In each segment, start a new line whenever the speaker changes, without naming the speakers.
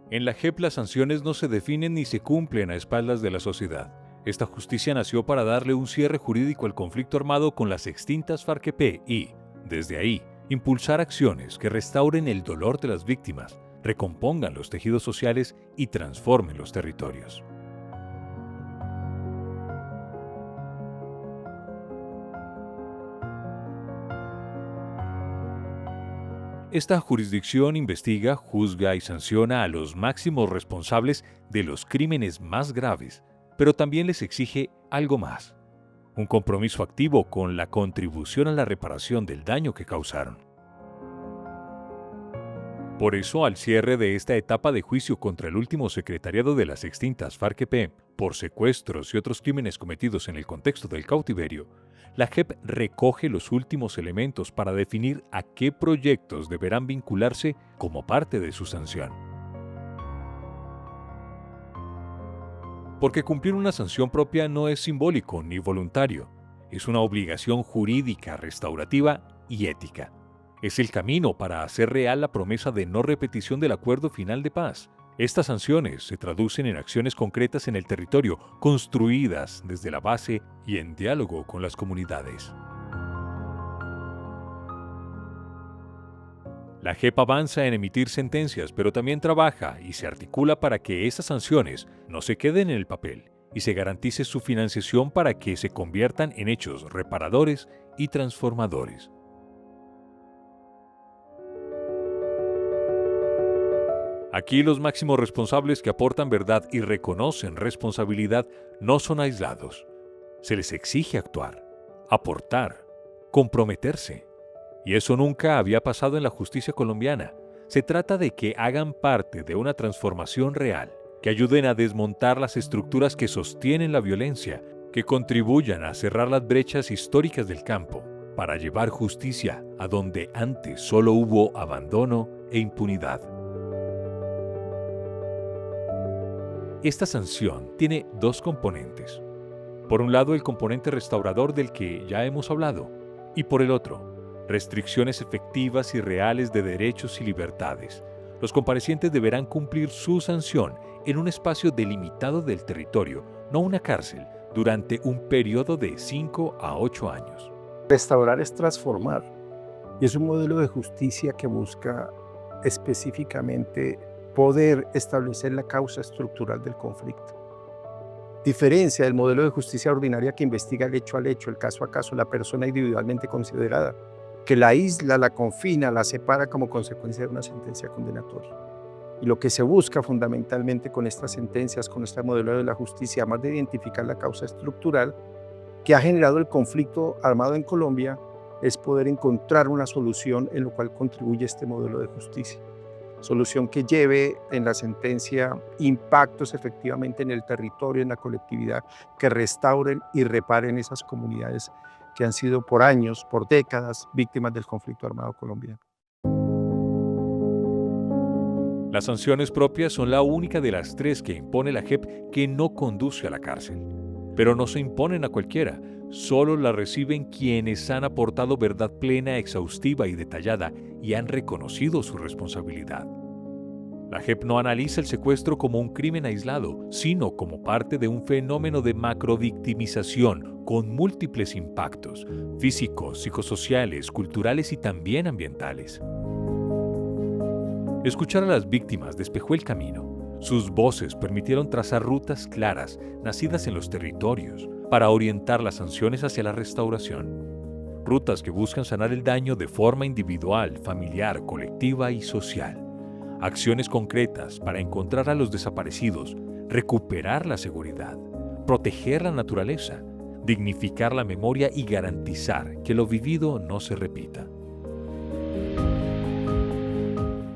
En la JEP las sanciones no se definen ni se cumplen a espaldas de la sociedad. Esta justicia nació para darle un cierre jurídico al conflicto armado con las extintas FARC-EP y, desde ahí, impulsar acciones que restauren el dolor de las víctimas, recompongan los tejidos sociales y transformen los territorios. Esta jurisdicción investiga, juzga y sanciona a los máximos responsables de los crímenes más graves, pero también les exige algo más: un compromiso activo con la contribución a la reparación del daño que causaron. Por eso, al cierre de esta etapa de juicio contra el último secretariado de las extintas FARC-EP por secuestros y otros crímenes cometidos en el contexto del cautiverio, la JEP recoge los últimos elementos para definir a qué proyectos deberán vincularse como parte de su sanción. Porque cumplir una sanción propia no es simbólico ni voluntario, es una obligación jurídica, restaurativa y ética. Es el camino para hacer real la promesa de no repetición del acuerdo final de paz. Estas sanciones se traducen en acciones concretas en el territorio, construidas desde la base y en diálogo con las comunidades. La JEP avanza en emitir sentencias, pero también trabaja y se articula para que esas sanciones no se queden en el papel y se garantice su financiación para que se conviertan en hechos reparadores y transformadores. Aquí los máximos responsables que aportan verdad y reconocen responsabilidad no son aislados. Se les exige actuar, aportar, comprometerse. Y eso nunca había pasado en la justicia colombiana. Se trata de que hagan parte de una transformación real, que ayuden a desmontar las estructuras que sostienen la violencia, que contribuyan a cerrar las brechas históricas del campo, para llevar justicia a donde antes solo hubo abandono e impunidad. Esta sanción tiene dos componentes. Por un lado, el componente restaurador del que ya hemos hablado, y por el otro, restricciones efectivas y reales de derechos y libertades. Los comparecientes deberán cumplir su sanción en un espacio delimitado del territorio, no una cárcel, durante un periodo de 5 a 8 años.
Restaurar es transformar, y es un modelo de justicia que busca específicamente poder establecer la causa estructural del conflicto. Diferencia del modelo de justicia ordinaria que investiga el hecho al hecho, el caso a caso, la persona individualmente considerada, que la aísla, la confina, la separa como consecuencia de una sentencia condenatoria. Y lo que se busca fundamentalmente con estas sentencias, con este modelo de la justicia, además de identificar la causa estructural que ha generado el conflicto armado en Colombia, es poder encontrar una solución en lo cual contribuye este modelo de justicia. Solución que lleve en la sentencia impactos efectivamente en el territorio, en la colectividad, que restauren y reparen esas comunidades que han sido por años, por décadas, víctimas del conflicto armado colombiano.
Las sanciones propias son la única de las tres que impone la JEP que no conduce a la cárcel. Pero no se imponen a cualquiera, solo las reciben quienes han aportado verdad plena, exhaustiva y detallada y han reconocido su responsabilidad. La JEP no analiza el secuestro como un crimen aislado, sino como parte de un fenómeno de macrovictimización con múltiples impactos físicos, psicosociales, culturales y también ambientales. Escuchar a las víctimas despejó el camino. Sus voces permitieron trazar rutas claras, nacidas en los territorios, para orientar las sanciones hacia la restauración. Rutas que buscan sanar el daño de forma individual, familiar, colectiva y social. Acciones concretas para encontrar a los desaparecidos, recuperar la seguridad, proteger la naturaleza, dignificar la memoria y garantizar que lo vivido no se repita.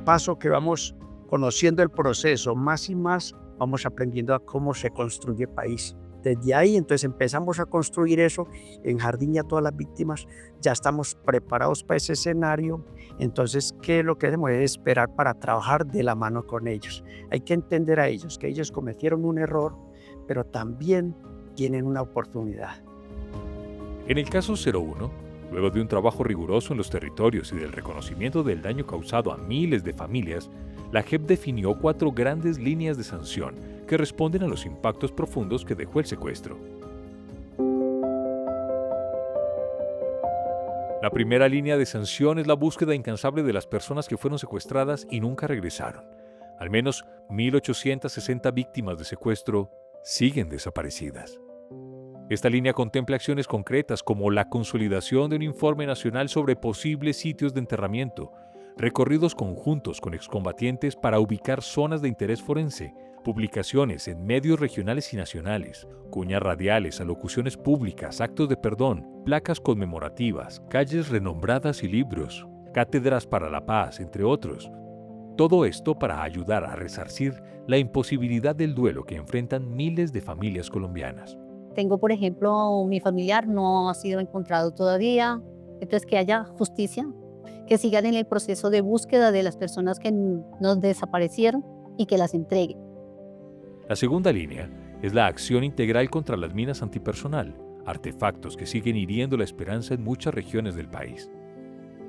Paso que vamos conociendo el proceso, más y más vamos aprendiendo a cómo se construye país. Desde ahí entonces empezamos a construir eso en Jardín y a todas las víctimas, ya estamos preparados para ese escenario, entonces ¿qué es lo que hacemos? Es esperar para trabajar de la mano con ellos. Hay que entender a ellos, que ellos cometieron un error, pero también tienen una oportunidad.
En el caso 01, luego de un trabajo riguroso en los territorios y del reconocimiento del daño causado a miles de familias, la JEP definió 4 grandes líneas de sanción que responden a los impactos profundos que dejó el secuestro. La primera línea de sanción es la búsqueda incansable de las personas que fueron secuestradas y nunca regresaron. Al menos 1.860 víctimas de secuestro siguen desaparecidas. Esta línea contempla acciones concretas como la consolidación de un informe nacional sobre posibles sitios de enterramiento, recorridos conjuntos con excombatientes para ubicar zonas de interés forense, publicaciones en medios regionales y nacionales, cuñas radiales, alocuciones públicas, actos de perdón, placas conmemorativas, calles renombradas y libros, cátedras para la paz, entre otros. Todo esto para ayudar a resarcir la imposibilidad del duelo que enfrentan miles de familias colombianas.
Tengo, por ejemplo, mi familiar no ha sido encontrado todavía, entonces que haya justicia, que sigan en el proceso de búsqueda de las personas que nos desaparecieron y que las entreguen.
La segunda línea es la acción integral contra las minas antipersonal, artefactos que siguen hiriendo la esperanza en muchas regiones del país.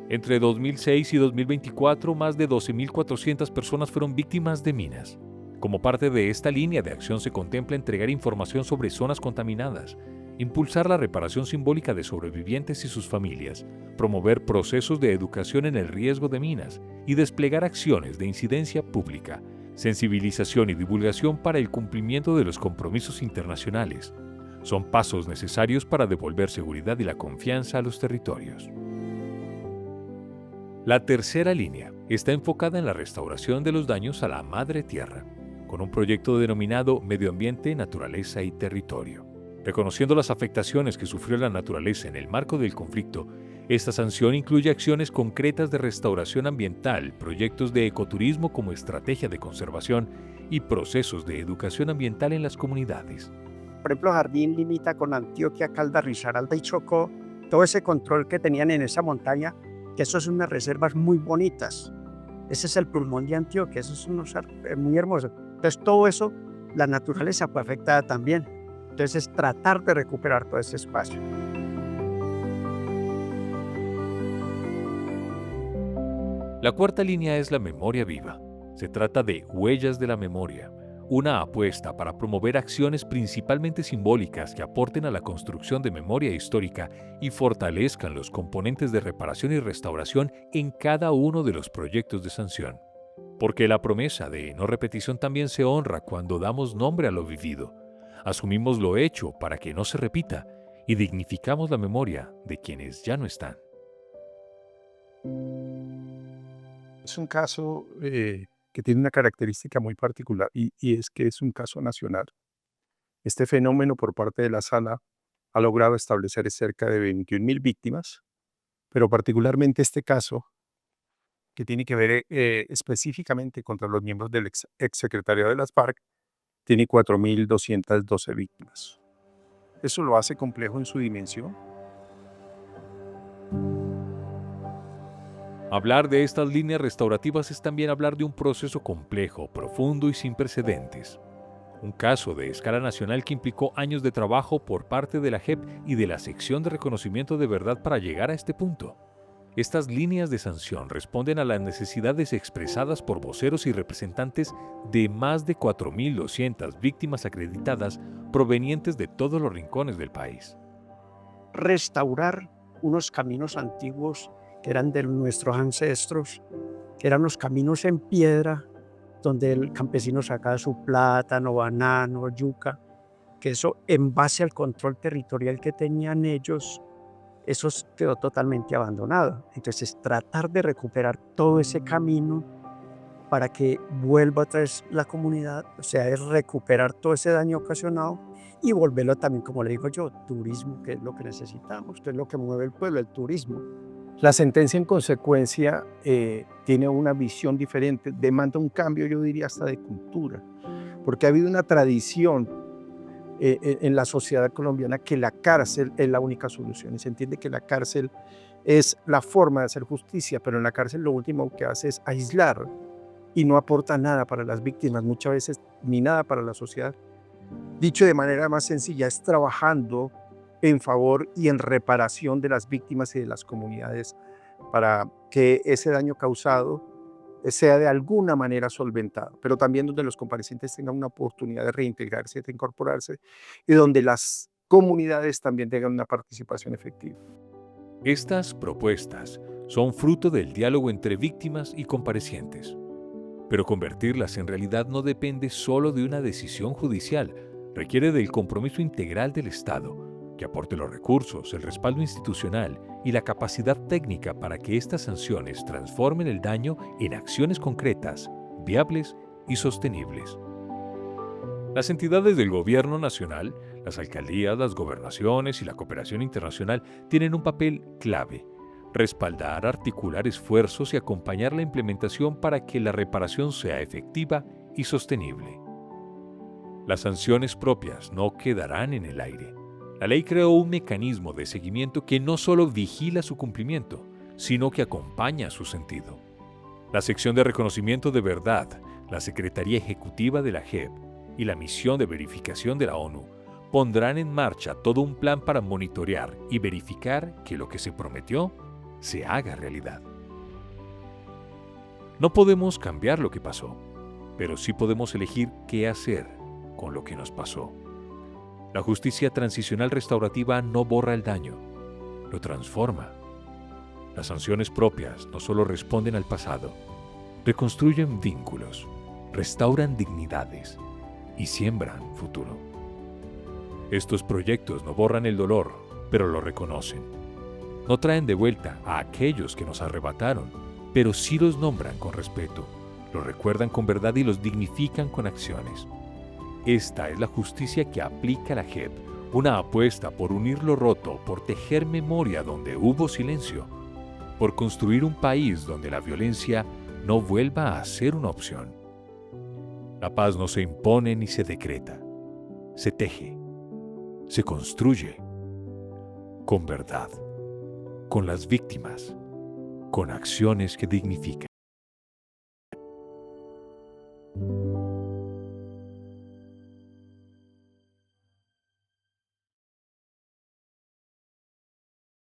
Entre 2006 y 2024, más de 12.400 personas fueron víctimas de minas. Como parte de esta línea de acción se contempla entregar información sobre zonas contaminadas, impulsar la reparación simbólica de sobrevivientes y sus familias, promover procesos de educación en el riesgo de minas y desplegar acciones de incidencia pública, sensibilización y divulgación para el cumplimiento de los compromisos internacionales. Son pasos necesarios para devolver seguridad y la confianza a los territorios. La tercera línea está enfocada en la restauración de los daños a la madre tierra, con un proyecto denominado Medio Ambiente, Naturaleza y Territorio. Reconociendo las afectaciones que sufrió la naturaleza en el marco del conflicto, esta sanción incluye acciones concretas de restauración ambiental, proyectos de ecoturismo como estrategia de conservación y procesos de educación ambiental en las comunidades.
Por ejemplo, Jardín limita con Antioquia, Caldas, Risaralda y Chocó, todo ese control que tenían en esa montaña, que eso son unas reservas muy bonitas. Ese es el pulmón de Antioquia, eso es muy hermoso. Entonces todo eso, la naturaleza fue afectada también. Entonces es tratar de recuperar todo ese espacio.
La cuarta línea es la memoria viva. Se trata de Huellas de la Memoria, una apuesta para promover acciones principalmente simbólicas que aporten a la construcción de memoria histórica y fortalezcan los componentes de reparación y restauración en cada uno de los proyectos de sanción. Porque la promesa de no repetición también se honra cuando damos nombre a lo vivido, asumimos lo hecho para que no se repita y dignificamos la memoria de quienes ya no están.
Es un caso que tiene una característica muy particular y es que es un caso nacional. Este fenómeno por parte de la Sala ha logrado establecer cerca de 21.000 víctimas, pero particularmente este caso, que tiene que ver específicamente contra los miembros del exsecretariado de las FARC, tiene 4.212 víctimas. Eso lo hace complejo en su dimensión.
Hablar de estas líneas restaurativas es también hablar de un proceso complejo, profundo y sin precedentes. Un caso de escala nacional que implicó años de trabajo por parte de la JEP y de la sección de reconocimiento de verdad para llegar a este punto. Estas líneas de sanción responden a las necesidades expresadas por voceros y representantes de más de 4.200 víctimas acreditadas provenientes de todos los rincones del país.
Restaurar unos caminos antiguos que eran de nuestros ancestros, que eran los caminos en piedra, donde el campesino sacaba su plátano, banano, yuca, que eso en base al control territorial que tenían ellos, eso quedó totalmente abandonado. Entonces, tratar de recuperar todo ese camino para que vuelva otra vez la comunidad, o sea, es recuperar todo ese daño ocasionado y volverlo también, como le digo yo, turismo, que es lo que necesitamos, que es lo que mueve el pueblo, el turismo.
La sentencia, en consecuencia, tiene una visión diferente, demanda un cambio, yo diría, hasta de cultura, porque ha habido una tradición en la sociedad colombiana que la cárcel es la única solución, y se entiende que la cárcel es la forma de hacer justicia, pero en la cárcel lo último que hace es aislar y no aporta nada para las víctimas, muchas veces ni nada para la sociedad. Dicho de manera más sencilla, es trabajando en favor y en reparación de las víctimas y de las comunidades para que ese daño causado sea de alguna manera solventado, pero también donde los comparecientes tengan una oportunidad de reintegrarse, de incorporarse, y donde las comunidades también tengan una participación efectiva.
Estas propuestas son fruto del diálogo entre víctimas y comparecientes. Pero convertirlas en realidad no depende solo de una decisión judicial, requiere del compromiso integral del Estado, que aporte los recursos, el respaldo institucional y la capacidad técnica para que estas sanciones transformen el daño en acciones concretas, viables y sostenibles. Las entidades del gobierno nacional, las alcaldías, las gobernaciones y la cooperación internacional tienen un papel clave: respaldar, articular esfuerzos y acompañar la implementación para que la reparación sea efectiva y sostenible. Las sanciones propias no quedarán en el aire. La ley creó un mecanismo de seguimiento que no solo vigila su cumplimiento, sino que acompaña su sentido. La sección de reconocimiento de verdad, la Secretaría Ejecutiva de la JEP y la Misión de Verificación de la ONU pondrán en marcha todo un plan para monitorear y verificar que lo que se prometió se haga realidad. No podemos cambiar lo que pasó, pero sí podemos elegir qué hacer con lo que nos pasó. La justicia transicional restaurativa no borra el daño, lo transforma. Las sanciones propias no solo responden al pasado, reconstruyen vínculos, restauran dignidades y siembran futuro. Estos proyectos no borran el dolor, pero lo reconocen. No traen de vuelta a aquellos que nos arrebataron, pero sí los nombran con respeto, los recuerdan con verdad y los dignifican con acciones. Esta es la justicia que aplica la JEP, una apuesta por unir lo roto, por tejer memoria donde hubo silencio, por construir un país donde la violencia no vuelva a ser una opción. La paz no se impone ni se decreta, se teje, se construye con verdad, con las víctimas, con acciones que dignifican.